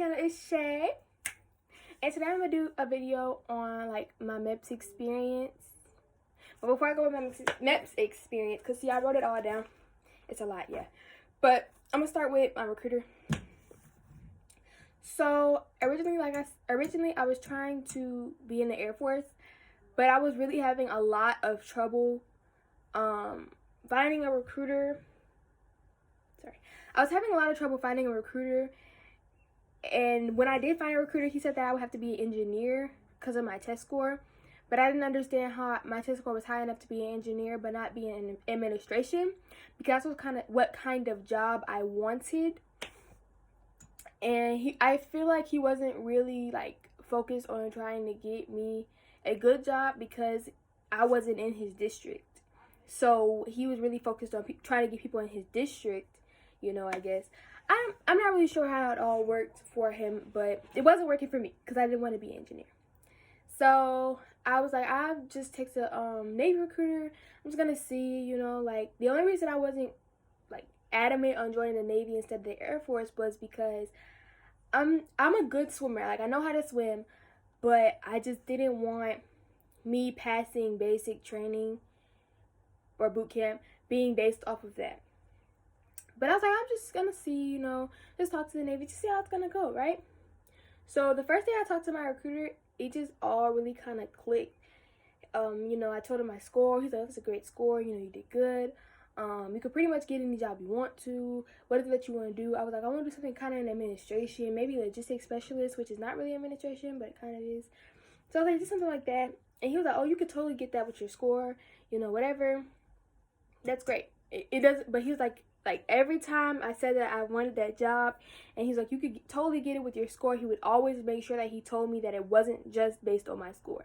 channel. It's Shay, and today I'm gonna do a video on like my MEPS experience. But before I go with my MEPS experience, cause see I wrote it all down. It's a lot, yeah. But I'm gonna start with my recruiter. So originally I was trying to be in the Air Force, but I was really having a lot of trouble finding a recruiter. I was having a lot of trouble finding a recruiter, and when I did find a recruiter, he said that I would have to be an engineer because of my test score, but I didn't understand how my test score was high enough to be an engineer but not be in administration, because that's what kind of job I wanted. And I feel like he wasn't really like focused on trying to get me a good job because I wasn't in his district. So he was really focused on trying to get people in his district, you know, I guess. I'm not really sure how it all worked for him, but it wasn't working for me because I didn't want to be an engineer. So I was like, I'll just text a Navy recruiter. I'm just gonna see, you know, like the only reason I wasn't like adamant on joining the Navy instead of the Air Force was because I'm a good swimmer. Like I know how to swim, but I just didn't want me passing basic training or boot camp being based off of that. But I was like, I'm just gonna see, you know, just talk to the Navy to see how it's gonna go, right? So the first day I talked to my recruiter, it just all really kind of clicked. You know, I told him my score. He's like, that's a great score. You know, you did good. You could pretty much get any job you want to. What is it that you want to do? I was like, I want to do something kind of in administration, maybe logistics specialist, which is not really administration, but it kind of is. So I was like, just something like that. And he was like, oh, you could totally get that with your score, you know, whatever. That's great. It doesn't, but he was like every time I said that I wanted that job, and he's like, you could totally get it with your score, he would always make sure that he told me that it wasn't just based on my score.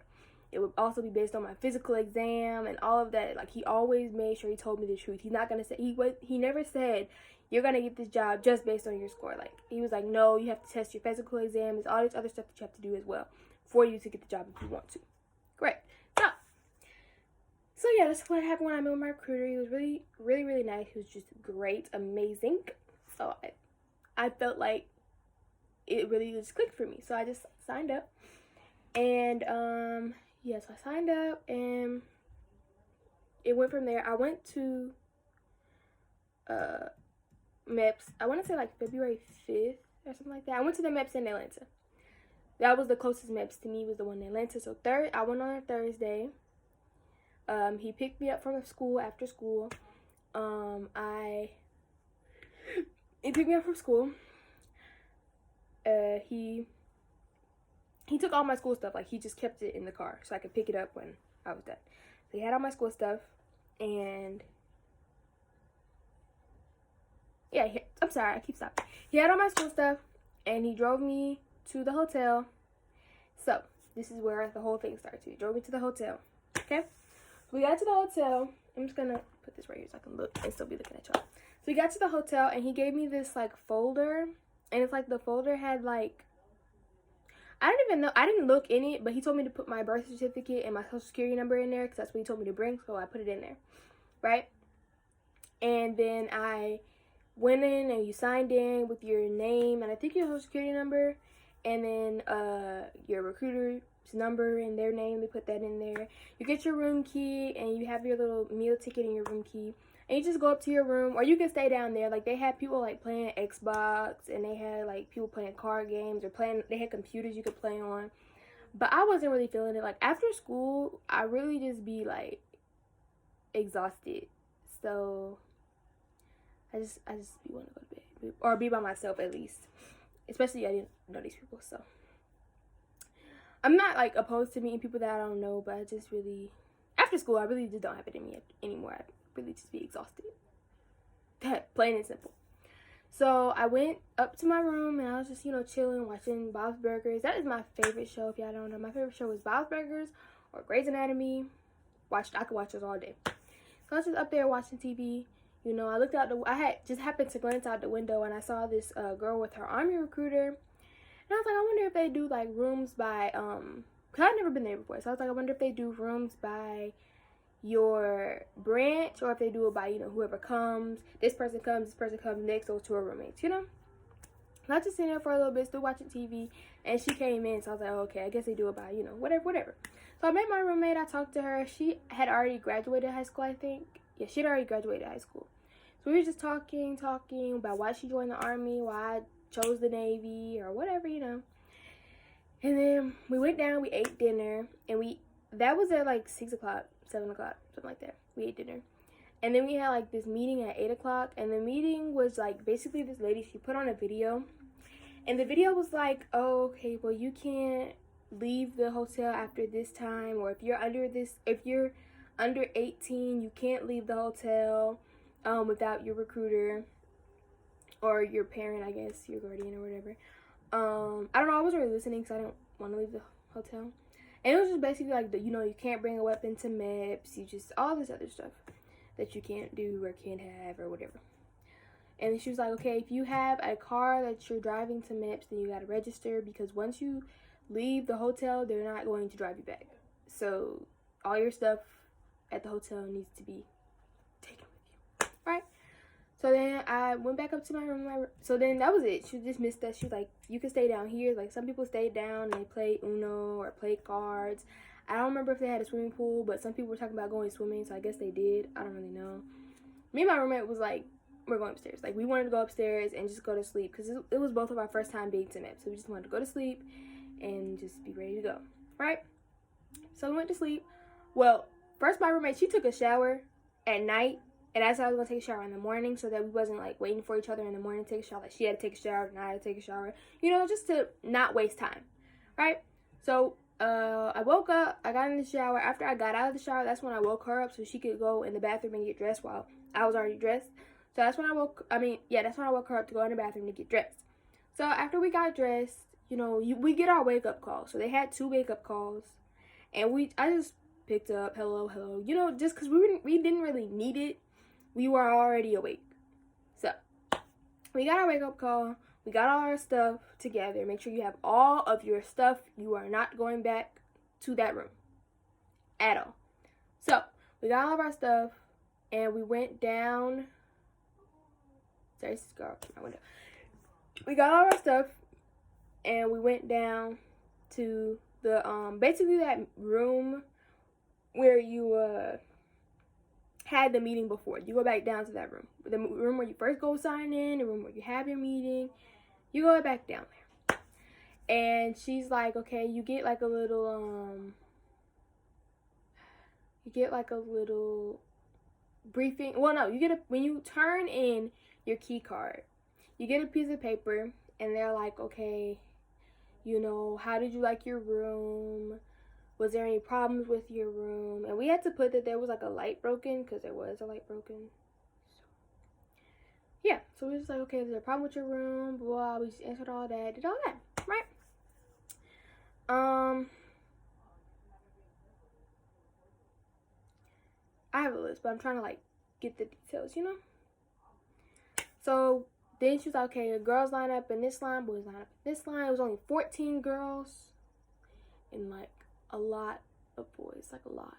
It would also be based on my physical exam and all of that. Like, he always made sure he told me the truth. He's not gonna say, he never said, you're gonna get this job just based on your score. Like, he was like, no, you have to test your physical exam. There's all this other stuff that you have to do as well for you to get the job if you want to. Great. So yeah, that's what happened when I met with my recruiter. He was really, really, really nice. He was just great, amazing. So I felt like it really just clicked for me. So I just signed up. And yeah, so I signed up and it went from there. I went to MEPS, I want to say like February 5th or something like that. I went to the MEPS in Atlanta. That was the closest MEPS to me, was the one in Atlanta. So I went on a Thursday. He picked me up from school after school. He picked me up from school. He took all my school stuff. Like, he just kept it in the car so I could pick it up when I was done. So he had all my school stuff, and yeah, I'm sorry, I keep stopping. He had all my school stuff, and he drove me to the hotel. So this is where the whole thing started. He drove me to the hotel. Okay. We got to the hotel. I'm just gonna put this right here so I can look and still be looking at y'all. So we got to the hotel, and he gave me this like folder, and it's like the folder had like, I didn't look in it, but he told me to put my birth certificate and my social security number in there because that's what he told me to bring, so I put it in there, right? And then I went in, and you signed in with your name and I think your social security number, and then your recruiter's number and their name. They put that in there. You get your room key, and you have your little meal ticket in your room key, and you just go up to your room, or you can stay down there. Like, they had people like playing Xbox, and they had like people playing card games, or they had computers you could play on. But I wasn't really feeling it. Like, after school, I really just be like exhausted, so I just be wanting to go to bed, or be by myself at least. Especially I didn't know these people, so I'm not like opposed to meeting people that I don't know, but I just really, after school, I really just don't have it in me anymore. I really just be exhausted. Plain and simple. So I went up to my room, and I was just, you know, chilling, watching Bob's Burgers. That is my favorite show, if y'all don't know. My favorite show is Bob's Burgers or Grey's Anatomy. I could watch those all day. So I was just up there watching TV. You know, I looked out I had just happened to glance out the window, and I saw this girl with her Army recruiter. And I was like, I wonder if they do like rooms by cause I've never been there before. So I was like, I wonder if they do rooms by your branch, or if they do it by, you know, whoever comes. This person comes next, or to a roommates, you know. I just sitting there for a little bit, still watching TV, and she came in, so I was like, oh, okay, I guess they do it by, whatever. So I met my roommate, I talked to her. She had already graduated high school, I think. Yeah, she had already graduated high school. So we were just talking about why she joined the Army, why I chose the Navy, or whatever, And then we went down, we ate dinner, and that was at like 6 o'clock, 7 o'clock, something like that. We ate dinner. And then we had like this meeting at 8 o'clock, and the meeting was like basically this lady, she put on a video. And the video was like, oh, okay, well, you can't leave the hotel after this time, or if you're under 18, you can't leave the hotel without your recruiter or your parent, I guess, your guardian or whatever. I don't know, I wasn't really listening because I didn't want to leave the hotel. And it was just basically like, you can't bring a weapon to MEPS, all this other stuff that you can't do or can't have or whatever. And she was like, okay, if you have a car that you're driving to MEPS, then you got to register, because once you leave the hotel, they're not going to drive you back. So all your stuff at the hotel needs to be taken with you. Right? So then I went back up to my room. So then that was it. She dismissed us. She was like, you can stay down here. Like, some people stayed down and they played Uno or played cards. I don't remember if they had a swimming pool, but some people were talking about going swimming, so I guess they did. I don't really know. Me and my roommate was like, we're going upstairs. Like, we wanted to go upstairs and just go to sleep, because it was both of our first time being to MEPS. So we just wanted to go to sleep and just be ready to go. Right? So we went to sleep. Well, first my roommate, she took a shower at night. And I said I was going to take a shower in the morning, so that we wasn't, like, waiting for each other in the morning to take a shower. Like, she had to take a shower and I had to take a shower. Just to not waste time. Right? So, I woke up. I got in the shower. After I got out of the shower, that's when I woke her up so she could go in the bathroom and get dressed while I was already dressed. So that's when I woke her up to go in the bathroom to get dressed. So after we got dressed, we get our wake-up calls. So they had 2 wake-up calls. And I just picked up, hello, just because we didn't really need it. We were already awake. So we got our wake-up call. We got all our stuff together. Make sure you have all of your stuff. You are not going back to that room at all. So we got all of our stuff, and we went down. Sorry, this is girl out my window. We got all of our stuff, and we went down to the basically that room where you had the meeting before. You go back down to that room. The room where you first go sign in, the room where you have your meeting. You go back down there. And she's like, okay, you get like a little briefing. Well, no, when you turn in your key card, you get a piece of paper, and they're like, okay, how did you like your room? Was there any problems with your room? And we had to put that there was like a light broken, because there was a light broken. Yeah, so we were just like, okay, is there a problem with your room? Blah, we just answered all that, did all that, right? I have a list, but I'm trying to like get the details, So then she was like, okay, the girls line up in this line, boys line up in this line. It was only 14 girls and like a lot of boys, like a lot.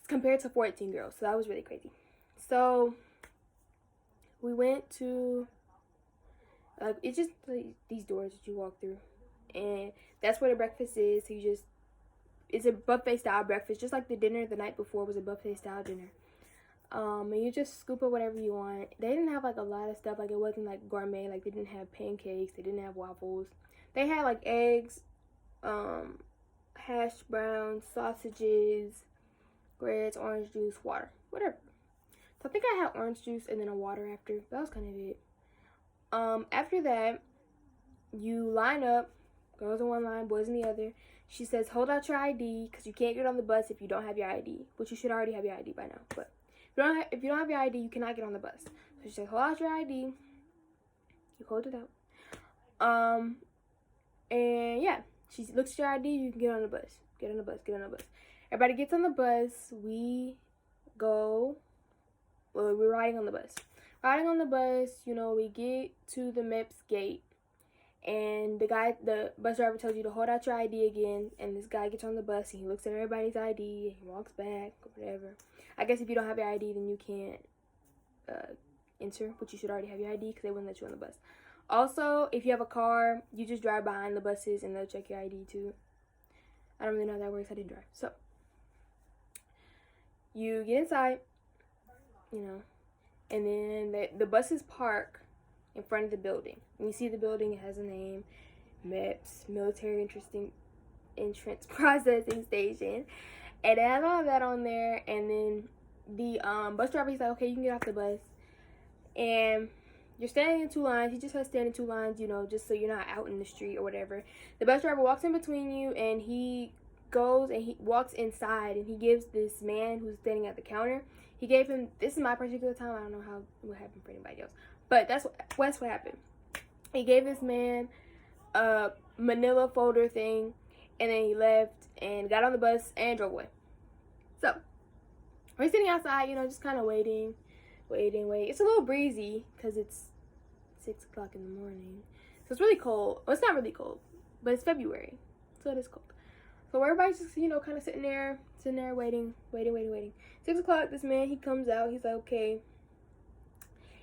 Compared to 14 girls, so that was really crazy. So we went to, it's just these doors that you walk through, and that's where the breakfast is. So it's a buffet style breakfast, just like the dinner the night before was a buffet style dinner. And you just scoop up whatever you want. They didn't have like a lot of stuff, like it wasn't like gourmet, like they didn't have pancakes, they didn't have waffles. They had like eggs, hash browns, sausages, grits, orange juice, water, whatever. So I think I had orange juice and then a water after. That was kind of it. After that, you line up, girls in one line, boys in the other. She says, hold out your ID, because you can't get on the bus if you don't have your ID, which you should already have your ID by now. But if you don't have your ID, you cannot get on the bus. So she says, hold out your ID. You hold it out. And yeah, she looks at your ID, you can get on the bus. Get on the bus. Everybody gets on the bus. We're riding on the bus. We get to the MEPS gate, and the bus driver tells you to hold out your ID again, and this guy gets on the bus, and he looks at everybody's ID, and he walks back, or whatever. I guess if you don't have your ID, then you can't enter, but you should already have your ID because they wouldn't let you on the bus. Also, if you have a car, you just drive behind the buses and they'll check your ID too. I don't really know how that works. I didn't drive. So, you get inside, you know, and then the buses park in front of the building. When you see the building, it has a name, MEPS, Military Entrance Processing Station. And it has all of that on there. And then the bus driver, he's like, okay, you can get off the bus. And you're standing in two lines. He just has to stand in two lines, you know, just so you're not out in the street or whatever. The bus driver walks in between you, and he goes and he walks inside, and he gives this man who's standing at the counter, he gave him, this is my particular time, I don't know what happened for anybody else, but that's what happened. He gave this man a manila folder thing, and then he left and got on the bus and drove away. So, we're sitting outside, you know, just kind of waiting. It's a little breezy because it's 6 o'clock in the morning. So it's really cold. Well, it's not really cold, but it's February, so it is cold. So everybody's just, you know, kind of sitting there waiting. 6 o'clock, this man, he comes out. He's like, okay,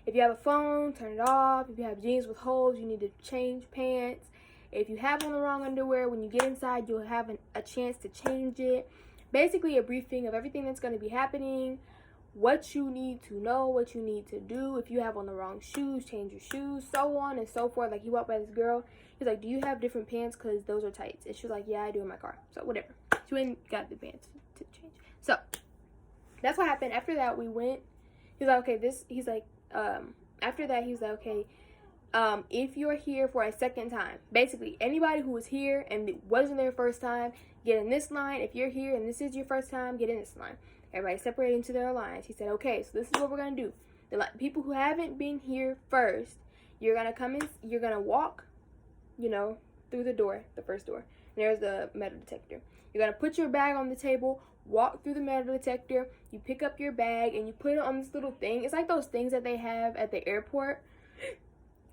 if you have a phone, turn it off. If you have jeans with holes, you need to change pants. If you have on the wrong underwear, when you get inside, you'll have a chance to change it. Basically, a briefing of everything that's going to be happening, what you need to know, what you need to do. If you have on the wrong shoes, change your shoes, so on and so forth. Like, he walked by this girl. He's like, do you have different pants? Because those are tights. And she's like, yeah, I do in my car. So, whatever. She ain't got the pants to change. So, that's what happened. After that, we went. He's like, okay, after that, he's like, okay, if you're here for a second time, basically, anybody who was here and it wasn't their first time, get in this line. If you're here and this is your first time, get in this line. Everybody separated into their lines. He said, okay, so this is what we're going to do. The people who haven't been here first, you're going to come in, you're going to walk, you know, through the door, the first door. There's the metal detector. You're going to put your bag on the table, walk through the metal detector, you pick up your bag, and you put it on this little thing. It's like those things that they have at the airport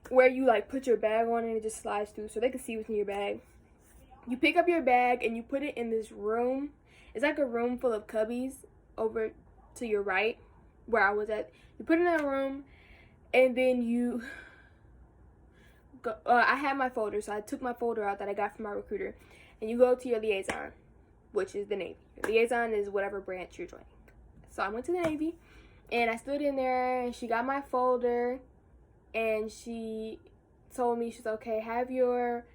where you, like, put your bag on and it just slides through so they can see what's in your bag. You pick up your bag, and you put it in this room. It's like a room full of cubbies over to your right where I was at. You put it in a room, and then you go, I had my folder, so I took my folder out that I got from my recruiter, and you go to your liaison, which is the Navy. Your liaison is whatever branch you're joining. So I went to the Navy, and I stood in there, and she got my folder, and she told me, she's okay, have your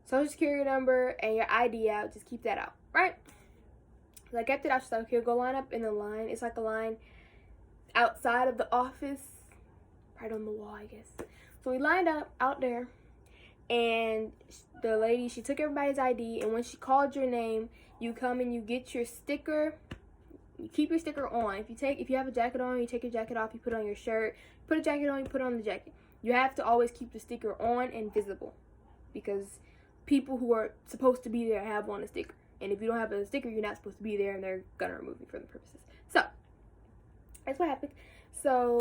social security number and your ID out, just keep that out, right? So I kept it out. She's like, okay, go line up in the line. It's like a line outside of the office, right on the wall, I guess. So we lined up out there, and the lady, she took everybody's ID, and when she called your name, you come and you get your sticker. You keep your sticker on. If you have a jacket on, you take your jacket off, you put on your shirt. Put a jacket on, you put on the jacket. You have to always keep the sticker on and visible, because people who are supposed to be there have on a sticker. And if you don't have a sticker, you're not supposed to be there, and they're going to remove you for the purposes. So, that's what happened. So,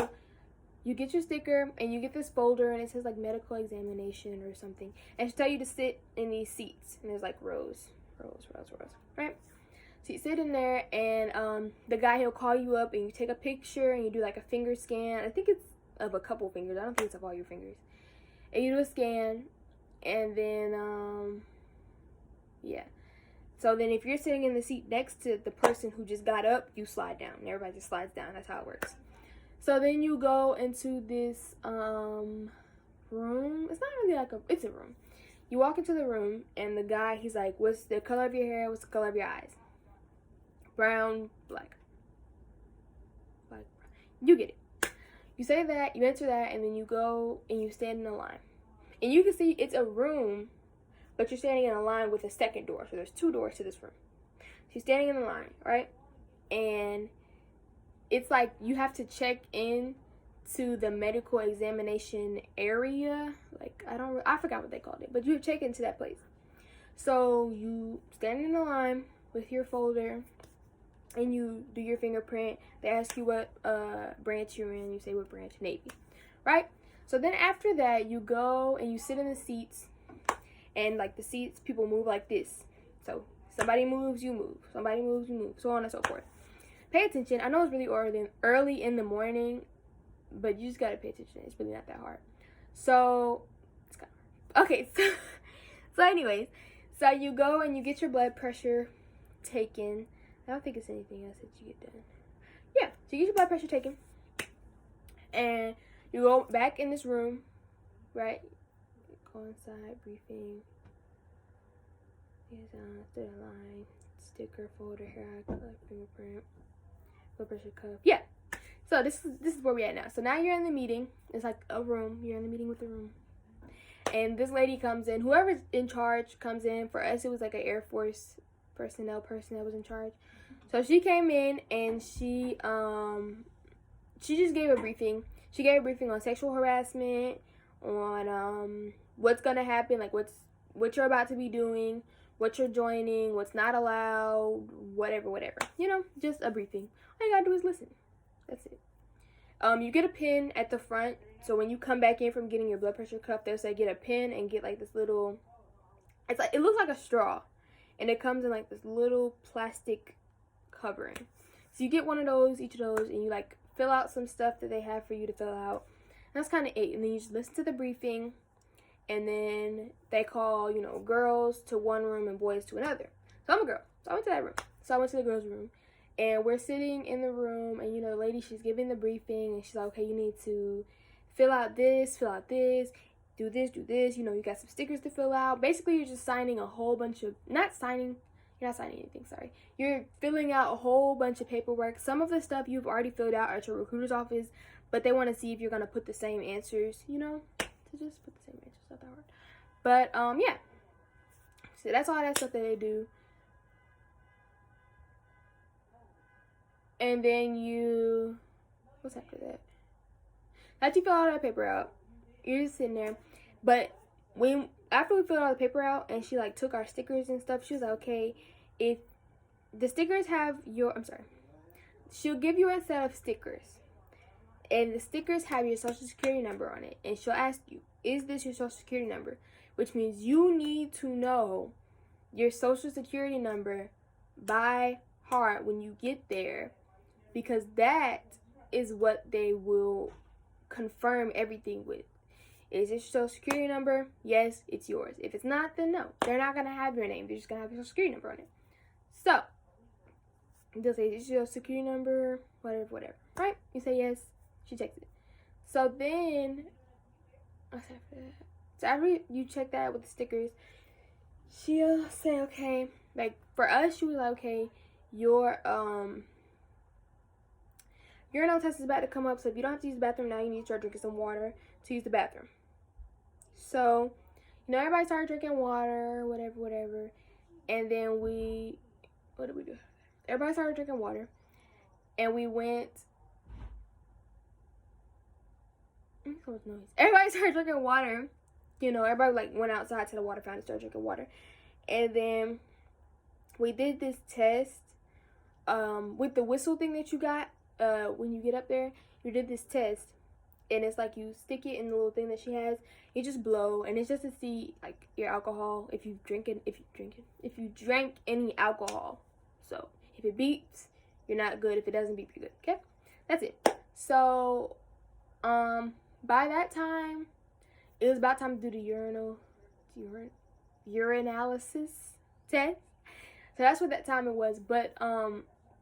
you get your sticker, and you get this folder, and it says, like, medical examination or something. And she tell you to sit in these seats. And there's, like, rows, right? So, you sit in there, and the guy, he'll call you up, and you take a picture, and you do, like, a finger scan. I think it's of a couple fingers. I don't think it's of all your fingers. And you do a scan, and then, yeah. So then if you're sitting in the seat next to the person who just got up, you slide down. Everybody just slides down. That's how it works. So then you go into this room. It's not really like it's a room. You walk into the room, and the guy, he's like, what's the color of your hair? What's the color of your eyes? Brown, black. Black, brown. You get it. You say that, you answer that, and then you go and you stand in a line. And you can see it's a room, but you're standing in a line with a second door. So there's two doors to this room. So you're standing in the line, right? And it's like you have to check in to the medical examination area. Like, I forgot what they called it, but you check into that place. So you stand in the line with your folder, and you do your fingerprint. They ask you what branch you're in. You say what branch, Navy, right? So then after that, you go and you sit in the seats. And, like, the seats, people move like this. So, somebody moves, you move. Somebody moves, you move. So on and so forth. Pay attention. I know it's really early in the morning. but you just gotta pay attention. It's really not that hard. So it's kind of hard. Okay. So anyways, so you go and you get your blood pressure taken. I don't think it's anything else that you get done. Yeah, so you get your blood pressure taken, and you go back in this room, right? Go inside, briefing. Stood in line, sticker, folder, hair, color, fingerprint, blood pressure cuff. Yeah. So this is where we at now. So now you're in the meeting. It's like a room. You're in the meeting with the room. And this lady comes in. Whoever's in charge comes in. For us, it was like an Air Force personnel person that was in charge. So she came in and she just gave a briefing. She gave a briefing on sexual harassment, on what's gonna happen, like what you're about to be doing, what you're joining, what's not allowed, whatever. You know, just a briefing. All you gotta do is listen. That's it. You get a pin at the front. So when you come back in from getting your blood pressure cuff, they'll say get a pin and get like this little, it's like, it looks like a straw. And it comes in like this little plastic covering. So you get one of those, each of those, and you like fill out some stuff that they have for you to fill out. And that's kind of it. And then you just listen to the briefing. And then they call, you know, girls to one room and boys to another. So I'm a girl. So I went to that room. So I went to the girls' room. And we're sitting in the room, and, you know, the lady, she's giving the briefing, and she's like, okay, you need to fill out this, do this, you know, you got some stickers to fill out. Basically, you're just signing a whole bunch of, you're not signing anything, sorry. You're filling out a whole bunch of paperwork. Some of the stuff you've already filled out at your recruiter's office, but they want to see if you're going to put the same answers, you know, to just put the same answers, not that hard. But, yeah. So that's all that stuff that they do. And then what's after that? After you fill all that paper out, you're just sitting there. But after we filled all the paper out and she like took our stickers and stuff, she was like, okay, if the stickers have she'll give you a set of stickers. And the stickers have your social security number on it. And she'll ask you, is this your social security number? Which means you need to know your social security number by heart when you get there. Because that is what they will confirm everything with. Is it your social security number? Yes, it's yours. If it's not, then no. They're not going to have your name. They're just going to have your social security number on it. So, they'll say, is this your social security number? Whatever. Right? You say yes. She checks it. So then, what's after that? So after you check that with the stickers, she'll say, okay, like for us, she was like, okay, your urinal test is about to come up, so if you don't have to use the bathroom now, you need to start drinking some water to use the bathroom. So, you know, everybody started drinking water, whatever. And then what did we do? Everybody started drinking water. And we went, everybody started drinking water. You know, everybody like went outside to the water fountain and started drinking water. And then we did this test with the whistle thing that you got when you get up there. You did this test, and it's like you stick it in the little thing that she has. You just blow, and it's just to see like your alcohol, if you drank any alcohol. So if it beeps, you're not good. If it doesn't beep, you're good. Okay, that's it. So by that time, it was about time to do the urinalysis test. So that's what that time it was. But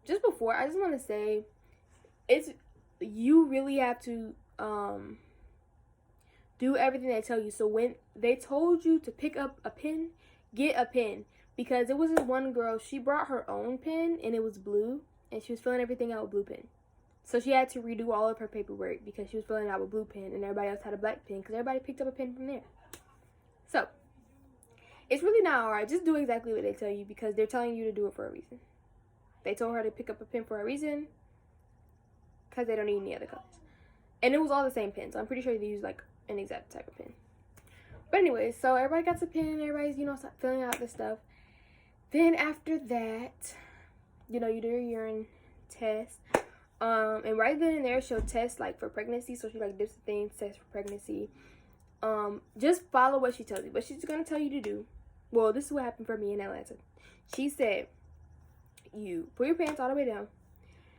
just before, I just want to say, you really have to do everything they tell you. So when they told you to pick up a pen, get a pen. Because it was this one girl, she brought her own pen, and it was blue, and she was filling everything out with blue pen. So she had to redo all of her paperwork because she was filling out with blue pen, and everybody else had a black pen because everybody picked up a pen from there. So it's really not hard. Just do exactly what they tell you because they're telling you to do it for a reason. They told her to pick up a pen for a reason because they don't need any other colors. And it was all the same pen, so I'm pretty sure they used like an exact type of pen. But anyways, so everybody got the pen, everybody's, you know, filling out this stuff. Then after that, you know, you do your urine test. And right then and there, she'll test like for pregnancy. So she like dips the thing, test for pregnancy. Just follow what she tells you. What she's gonna tell you to do. Well, this is what happened for me in Atlanta. She said, you pull your pants all the way down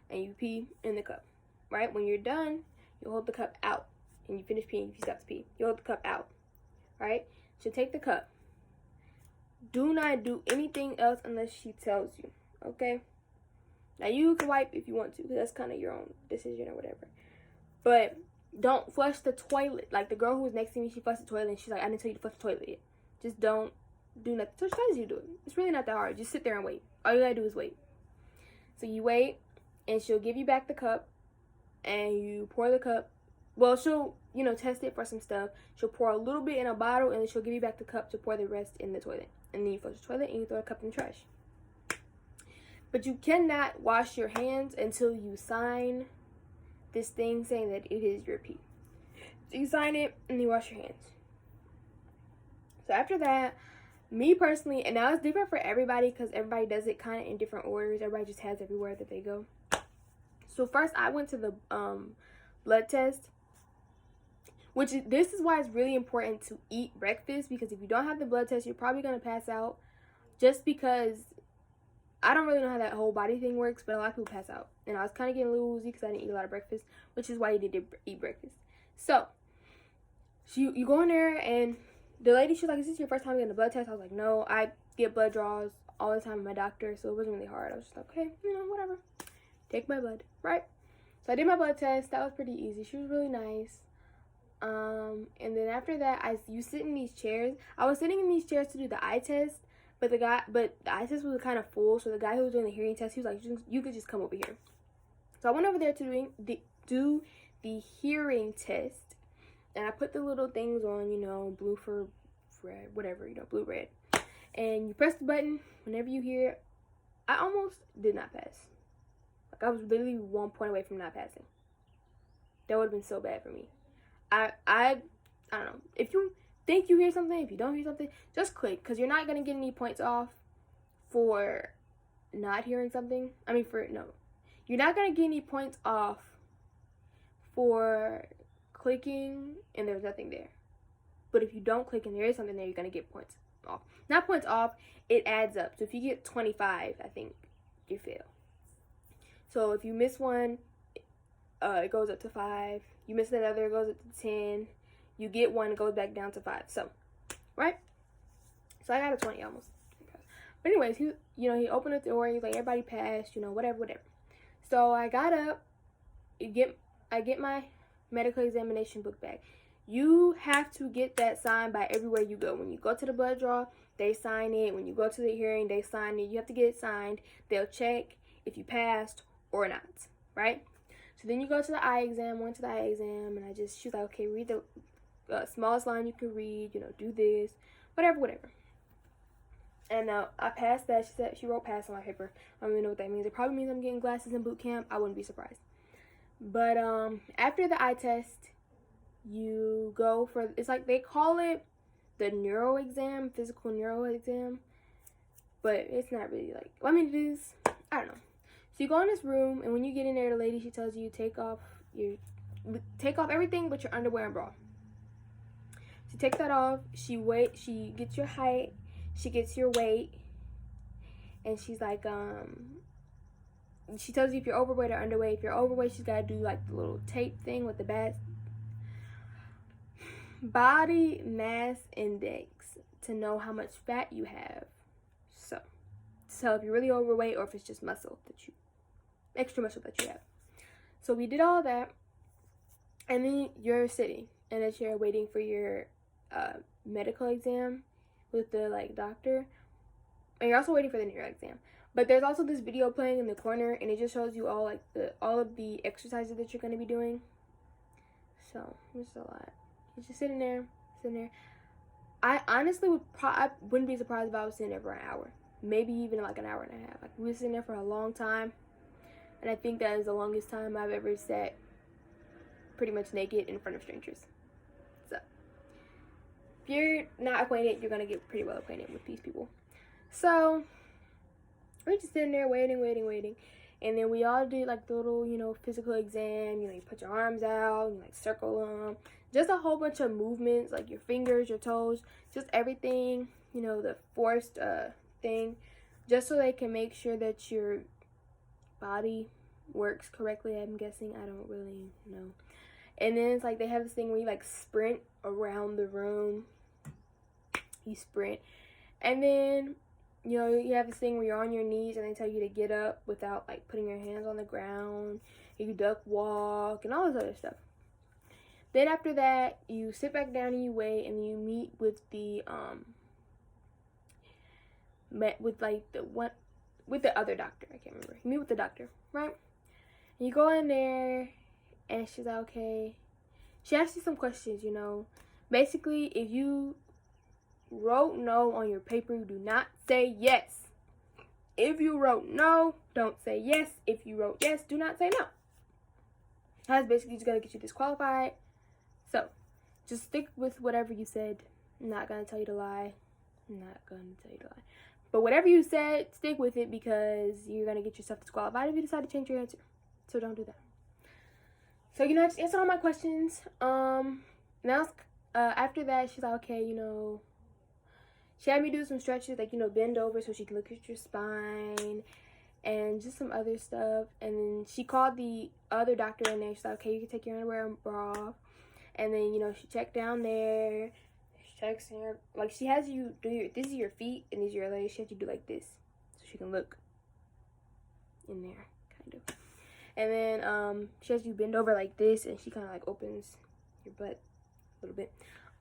and you pee in the cup. Right? When you're done, You hold the cup out, and you finish peeing. If you stop to pee, you hold the cup out. Right? She'll take the cup. Do not do anything else unless she tells you. Okay? Now you can wipe if you want to, because that's kind of your own decision or whatever. But don't flush the toilet. Like the girl who was next to me, she flushed the toilet, and she's like, I didn't tell you to flush the toilet yet. Just don't do nothing. So she tells you to do it. It's really not that hard. Just sit there and wait. All you gotta do is wait. So you wait, and she'll give you back the cup, and you pour the cup. Well, she'll, test it for some stuff. She'll pour a little bit in a bottle, and then she'll give you back the cup to pour the rest in the toilet. And then you flush the toilet, and you throw the cup in the trash. But you cannot wash your hands until you sign this thing saying that it is your pee. So you sign it, and you wash your hands. So after that, me personally, and now it's different for everybody because everybody does it kind of in different orders. Everybody just has everywhere that they go. So first, I went to the blood test, this is why it's really important to eat breakfast, because if you don't have the blood test, you're probably going to pass out, just because I don't really know how that whole body thing works, but a lot of people pass out. And I was kind of getting a little woozy because I didn't eat a lot of breakfast, which is why you need to eat breakfast. So you go in there, and the lady, she was like, is this your first time getting a blood test? I was like, no, I get blood draws all the time with my doctor, so it wasn't really hard. I was just like, okay, whatever. Take my blood, right? So I did my blood test. That was pretty easy. She was really nice. And then after that, you sit in these chairs. I was sitting in these chairs to do the eye test, but the eye test was kind of full, so the guy who was doing the hearing test, he was like, you could just come over here. So I went over there to do the hearing test, and I put the little things on, blue for red, whatever, blue, red. And you press the button whenever you hear it. I almost did not pass. Like, I was literally 1 point away from not passing. That would have been so bad for me. I don't know. If you think you hear something, if you don't hear something, just click, because you're not going to get any points off for not hearing something. You're not going to get any points off for clicking and there's nothing there. But if you don't click and there is something there, you're going to get points off. Not points off, it adds up. So if you get 25, I think you fail. So if you miss one, it goes up to 5. You miss another, it goes up to 10. You get one, it goes back down to 5. So, right? So I got a 20 almost. But anyways, he opened up the door. He's like, everybody passed, whatever. So I got up. I get my medical examination book back. You have to get that signed by everywhere you go. When you go to the blood draw, they sign it. When you go to the hearing, they sign it. You have to get it signed. They'll check if you passed or not, right? So then you go to the eye exam. Went to the eye exam, and she was like, okay, read the smallest line you can read. Do this, whatever. And I passed that. She wrote pass on my paper. I don't really know what that means. It probably means I'm getting glasses in boot camp. I wouldn't be surprised. But after the eye test, you go for, it's like they call it the neuro exam, physical neuro exam, but it's not really like, it is, I don't know. So you go in this room, and when you get in there, the lady, she tells you take off everything but your underwear and bra. So take that off. She gets your height, she gets your weight, and she's like, she tells you if you're overweight or underweight. If you're overweight, she's got to do like the little tape thing with the body mass index to know how much fat you have. So if you're really overweight, or if it's just extra muscle that you have. So we did all that, and then you're sitting in a chair waiting for your medical exam with the doctor, and you're also waiting for the neuro exam. But there's also this video playing in the corner, and it just shows you all of the exercises that you're going to be doing. So it's a lot. You're just sitting there. I honestly I wouldn't be surprised if I was sitting there for an hour, maybe even like an hour and a half. Like, we were sitting there for a long time, and I think that is the longest time I've ever sat pretty much naked in front of strangers. So if you're not acquainted, you're gonna get pretty well acquainted with these people. So we're just sitting there waiting, and then we all do the little physical exam. You put your arms out, you circle them, just a whole bunch of movements, like your fingers, your toes, just everything, the forced thing, just so they can make sure that your body works correctly, I'm guessing. I don't really know. And then it's like they have this thing where you like sprint around the room. You sprint. And then, you know, you have this thing where you're on your knees and they tell you to get up without like putting your hands on the ground. You duck walk and all this other stuff. Then after that, you sit back down and you wait, and you meet with the with the other doctor. I can't remember. You meet with the doctor, right? And you go in there, and she's like, okay. She asks you some questions, you know. Basically, if you wrote no on your paper, do not say yes. If you wrote no, don't say yes. If you wrote yes, do not say no. That's basically just gonna get you disqualified. So, just stick with whatever you said. I'm not gonna tell you to lie. But whatever you said, stick with it, because you're gonna get yourself disqualified if you decide to change your answer. So don't do that. So, you know, I just answered all my questions. Now, after that, she's like, okay, you know, she had me do some stretches, like, you know, bend over so she can look at your spine and just some other stuff. And then she called the other doctor in there. She's like, okay, you can take your underwear and bra off. And then, you know, she checked down there. She checks here. Like, she has you do this is your feet and these are your legs. She has you do like this so she can look in there, kind of. And then she has you bend over like this, and she kind of like opens your butt a little bit.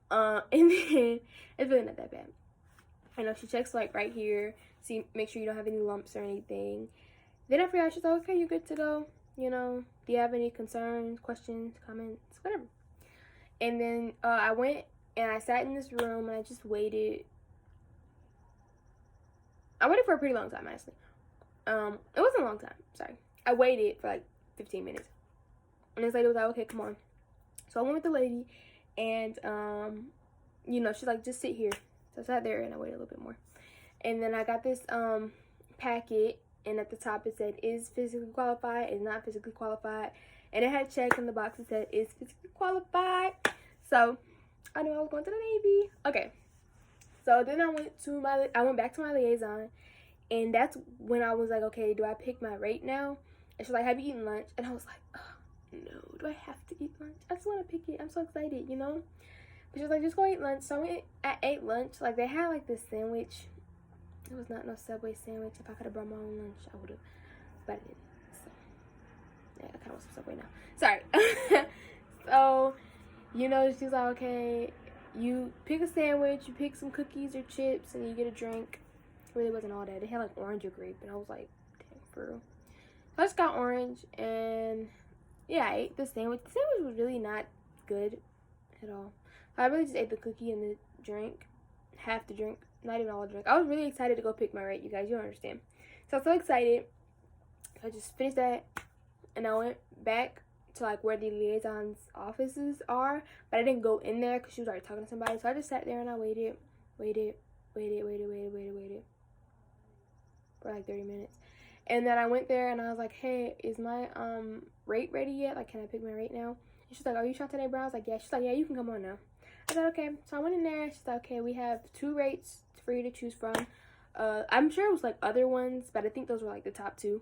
And then it's really not that bad. I know she checks like right here, see, make sure you don't have any lumps or anything. Then after that, she's like, okay, you're good to go. You know, do you have any concerns, questions, comments, whatever? And then I went and I sat in this room and I just waited. I waited for a pretty long time, honestly. It wasn't a long time, sorry. I waited for like 15 minutes. And this lady was like, okay, come on. So I went with the lady, and you know, she's like, just sit here. So I sat there and I waited a little bit more. And then I got this packet, and at the top it said, is physically qualified, is not physically qualified. And it had a check in the box that said, is physically qualified. So I knew I was going to the Navy. Okay. So then I went back to my liaison, and that's when I was like, okay, do I pick my rate now? And she's like, have you eaten lunch? And I was like, oh, no, do I have to eat lunch? I just want to pick it. I'm so excited, you know? But she was like, just go eat lunch. So I ate lunch. Like, they had like this sandwich. It was not no Subway sandwich. If I could have brought my own lunch, I would have. But I didn't. So, yeah, I kind of want some Subway now. Sorry. So, you know, she's like, okay, you pick a sandwich, you pick some cookies or chips, and you get a drink. It really wasn't all that. They had like orange or grape, and I was like, dang, for real. So I just got orange, and yeah, I ate the sandwich. The sandwich was really not good at all. I really just ate the cookie and the drink, half the drink, not even all the drink. I was really excited to go pick my rate, you guys. You don't understand. So I was so excited. I just finished that, and I went back to like where the liaison's offices are, but I didn't go in there because she was already talking to somebody. So I just sat there and I waited for like 30 minutes. And then I went there and I was like, hey, is my rate ready yet? Like, can I pick my rate now? And she's like, are you Shantae Brown? I was like, yeah. She's like, yeah, you can come on now. I said, okay. So I went in there. She's like, okay, we have 2 rates for you to choose from. I'm sure it was like other ones, but I think those were like the top 2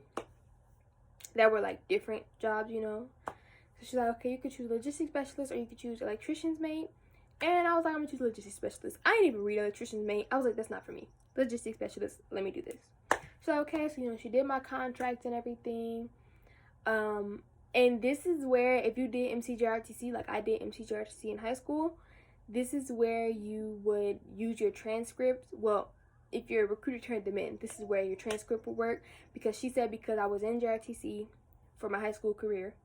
that were like different jobs, you know. So she's like, okay, you could choose logistics specialist or you could choose electrician's mate. And I was like, I'm gonna choose logistics specialist. I didn't even read electrician's mate. I was like, that's not for me. Logistics specialist, let me do this. So okay, so you know, she did my contract and everything. And this is where, if you did MCJRTC, like I did MCJRTC in high school, this is where you would use your transcripts. Well, if your recruiter turned them in, this is where your transcript would work. Because she said, because I was in JRTC for my high school career,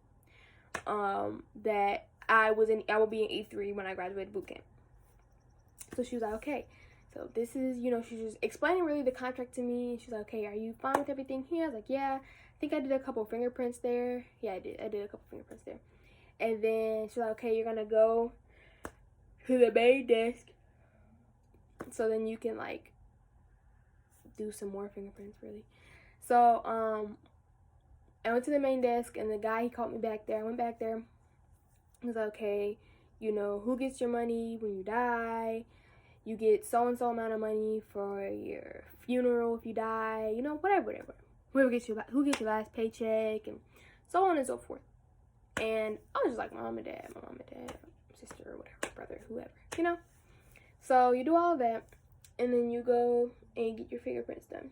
that I would be in E3 when I graduated boot camp. So she was like, okay. So this is, you know, she's just explaining really the contract to me. She's like, okay, are you fine with everything here? I was like, yeah. I think I did a couple of fingerprints there. Yeah, I did. I did a couple of fingerprints there. And then she's like, okay, you're going to go to the main desk. So then you can, like, do some more fingerprints, really. So, I went to the main desk, and the guy, he called me back there. I went back there. He was like, okay, you know, who gets your money when you die? You get so-and-so amount of money for your funeral if you die. You know, whatever. Who gets your last paycheck, and so on and so forth. And I was just like, my mom and dad, sister, or whatever, brother, whoever, you know? So you do all of that, and then you go and get your fingerprints done.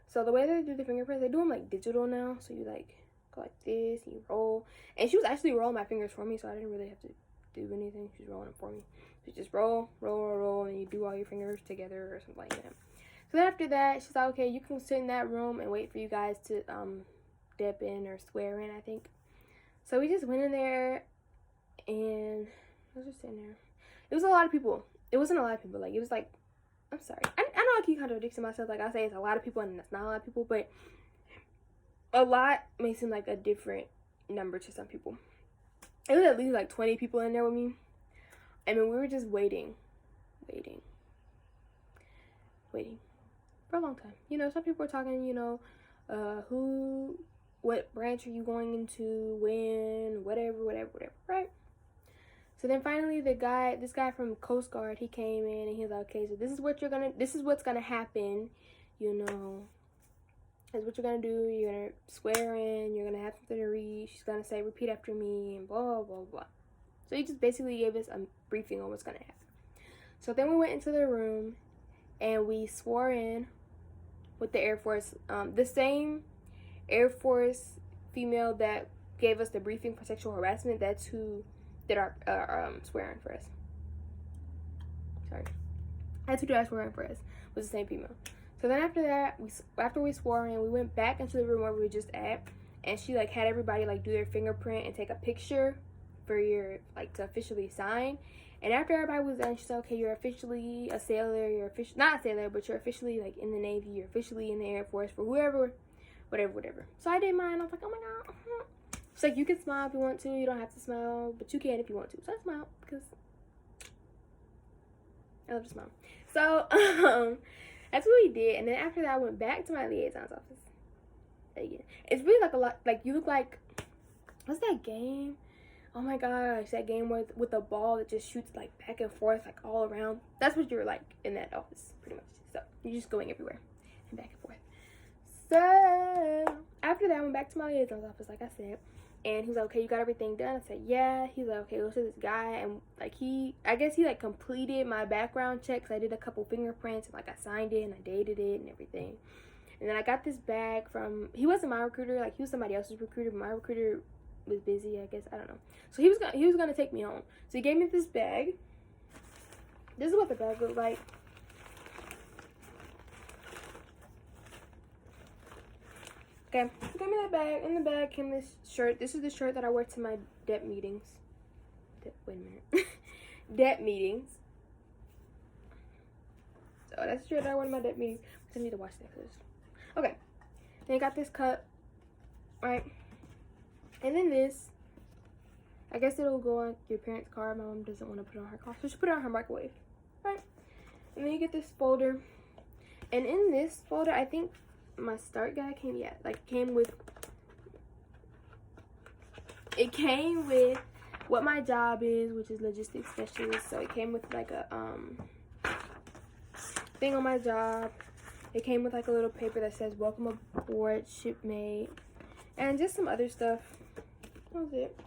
So the way they do the fingerprints, they do them like digital now. So you like go like this, and you roll. And she was actually rolling my fingers for me, so I didn't really have to do anything. She was rolling them for me. So you just roll, and you do all your fingers together or something like that. So then after that, she's like, okay, you can sit in that room and wait for you guys to dip in or swear in, I think. So we just went in there, and I was just sitting there. It was a lot of people. It wasn't a lot of people. Like, it was like, I'm sorry. I know I keep contradicting myself. Like, I say it's a lot of people, and that's not a lot of people. But a lot may seem like a different number to some people. It was at least like 20 people in there with me. I mean, we were just waiting for a long time. You know, some people were talking, you know, what branch are you going into, when, whatever, right? So then finally this guy from Coast Guard, he came in and he was like, okay, so this is what's gonna happen, you know. This is what you're gonna do. You're gonna swear in, you're gonna have something to read, she's gonna say repeat after me, and blah blah blah. So he just basically gave us a briefing on what's gonna happen. So then we went into the room and we swore in with the Air Force, the same Air Force female that gave us the briefing for sexual harassment. That's who did our swearing for us. Sorry, that's who did our swearing for us. Was the same female. So then after that, after we swore in, we went back into the room where we were just at, and she like had everybody like do their fingerprint and take a picture for your like to officially sign. And after everybody was done, she said, okay, you're officially a sailor. You're not a sailor, but you're officially like in the Navy. You're officially in the Air Force for whoever, whatever. So I did mine. I was like, oh my god. It's like, you can smile if you want to. You don't have to smile, but you can if you want to. So I smiled because I love to smile. So that's what we did. And then after that, I went back to my liaison's office. Again, it's really like a lot. Like, you look like, what's that game? Oh my gosh, that game with a ball that just shoots like back and forth, like all around. That's what you're like in that office, pretty much. So you're just going everywhere and back and forth. So after that, I went back to my liaison's office, like I said, and he was like, okay, you got everything done? I said, yeah. He's like, okay, go to this guy, and like I guess he like completed my background checks. I did a couple fingerprints, and like I signed it and I dated it and everything. And then I got this bag from, he wasn't my recruiter, like he was somebody else's recruiter, but my recruiter was busy, I guess, I don't know. So he was gonna take me home. So he gave me this bag. This is what the bag looked like. Okay, he gave me that bag. In the bag came this shirt. This is the shirt that I wear to my DEP meetings. Wait a minute. DEP meetings. So that's the shirt that I wear to my DEP meetings. I need to watch that first. Okay. Then I got this cup, right? And then this, I guess it'll go on your parents' car. My mom doesn't want to put it on her car, so she put it on her microwave, right? And then you get this folder, and in this folder, I think my start guide came with what my job is, which is logistics specialist. So it came with like a thing on my job. It came with like a little paper that says welcome aboard shipmate, and just some other stuff. That was it.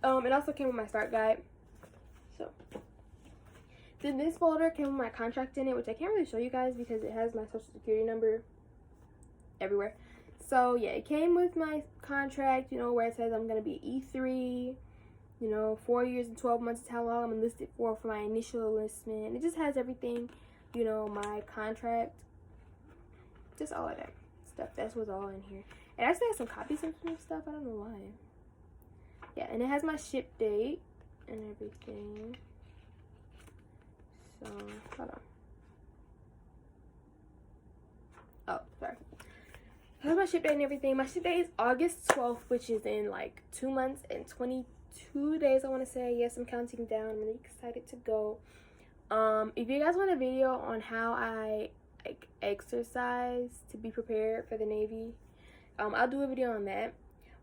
It also came with my start guide. So then this folder came with my contract in it, which I can't really show you guys because it has my social security number everywhere. So yeah, it came with my contract, you know, where it says I'm gonna be E3, you know, 4 years and 12 months is how long I'm enlisted for my initial enlistment. It just has everything, you know, my contract, just all of that stuff. That's what's all in here. It actually has some copies of some stuff. I don't know why. Yeah, and it has my ship date and everything. So, hold on. Oh, sorry. It has my ship date and everything. My ship date is August 12th, which is in like 2 months and 22 days, I want to say. Yes, I'm counting down. I'm really excited to go. If you guys want a video on how I like exercise to be prepared for the Navy, I'll do a video on that.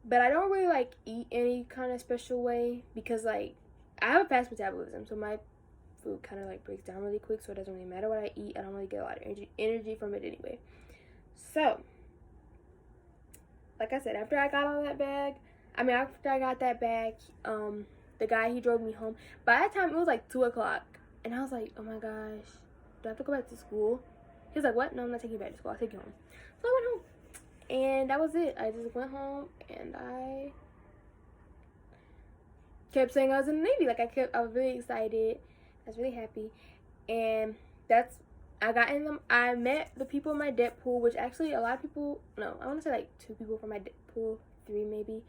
But I don't really like eat any kind of special way because like I have a fast metabolism, so my food kind of like breaks down really quick, so it doesn't really matter what I eat. I don't really get a lot of energy from it anyway. So like I said, after I got all that bag, I mean, after I got that back, the guy, he drove me home. By that time, it was like 2 o'clock. And I was like, oh my gosh, do I have to go back to school? He was like, what? No, I'm not taking you back to school. I'll take you home. So I went home. And that was it. I just went home and I kept saying I was in the Navy. Like, I was really excited. I was really happy. And I met the people in my Deadpool, which actually a lot of people, no, I want to say like 2 people from my Deadpool, 3 maybe,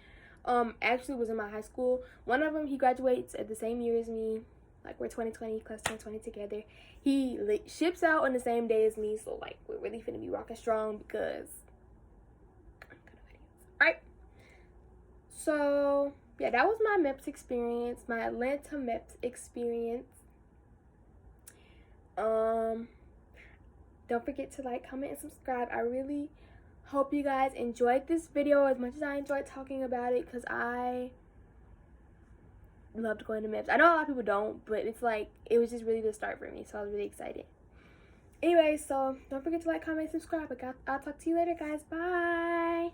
actually was in my high school. One of them, he graduates at the same year as me. Like, we're 2020, class 2020 together. He ships out on the same day as me, so like, we're really finna be rocking strong because alright. So yeah, that was my MEPS experience, my Atlanta MEPS experience. Don't forget to like, comment, and subscribe. I really hope you guys enjoyed this video as much as I enjoyed talking about it, because I loved going to MEPS. I know a lot of people don't, but it's like, it was just really the start for me, so I was really excited. Anyway, so don't forget to like, comment, subscribe. I'll talk to you later, guys. Bye.